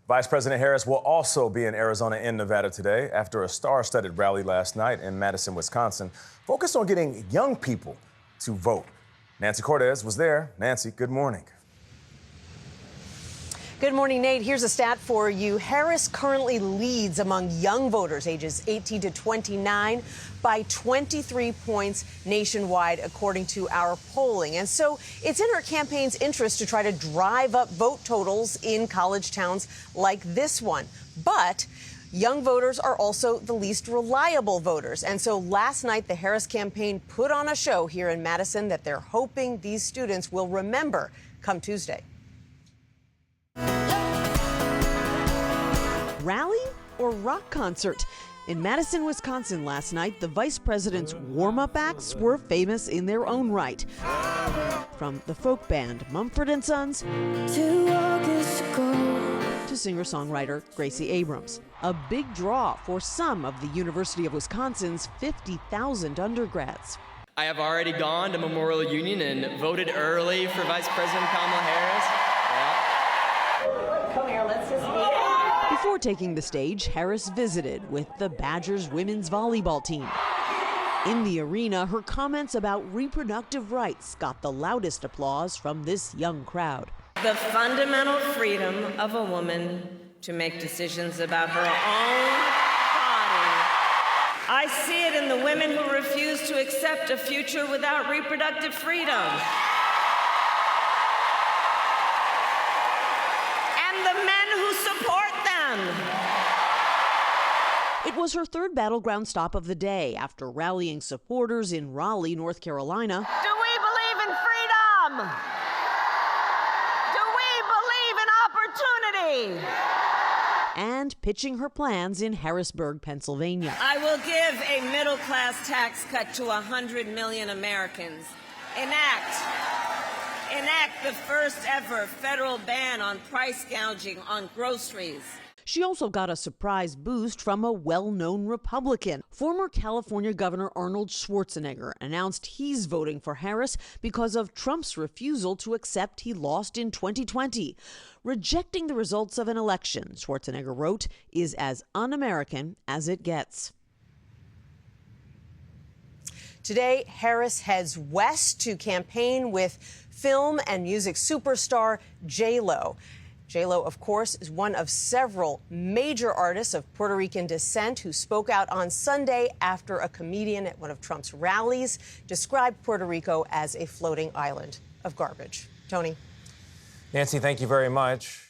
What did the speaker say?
Vice President Harris will also be in Arizona and Nevada today after a star-studded rally last night in Madison, Wisconsin, focused on getting young people to vote. Nancy Cortez was there. Nancy, good morning. Good morning, Nate. Here's a stat for you. Harris currently leads among young voters ages 18 to 29 by 23 points nationwide, according to our polling. And so it's in her campaign's interest to try to drive up vote totals in college towns like this one. But young voters are also the least reliable voters. And so last night, the Harris campaign put on a show here in Madison that they're hoping these students will remember come Tuesday. Rally or rock concert? In Madison, Wisconsin last night, the vice president's warm-up acts were famous in their own right. From the folk band Mumford & Sons to singer-songwriter Gracie Abrams. A big draw for some of the University of Wisconsin's 50,000 undergrads. I have already gone to Memorial Union and voted early for Vice President Kamala Harris. Yeah. Come here, let's just meet. Before taking the stage, Harris visited with the Badgers women's volleyball team. In the arena, her comments about reproductive rights got the loudest applause from this young crowd. The fundamental freedom of a woman to make decisions about her own body. I see it in the women who refuse to accept a future without reproductive freedom. And the men who support them. It was her third battleground stop of the day after rallying supporters in Raleigh, North Carolina. Do we believe in freedom? Do we believe in opportunity? And pitching her plans in Harrisburg, Pennsylvania. I will give a middle-class tax cut to 100 million Americans. Enact the first ever federal ban on price gouging on groceries. She also got a surprise boost from a well-known Republican. Former California Governor Arnold Schwarzenegger announced he's voting for Harris because of Trump's refusal to accept he lost in 2020. Rejecting the results of an election, Schwarzenegger wrote, is as un-American as it gets. Today, Harris heads west to campaign with film and music superstar J.Lo. J.Lo, of course, is one of several major artists of Puerto Rican descent who spoke out on Sunday after a comedian at one of Trump's rallies described Puerto Rico as a floating island of garbage. Tony. Nancy, thank you very much.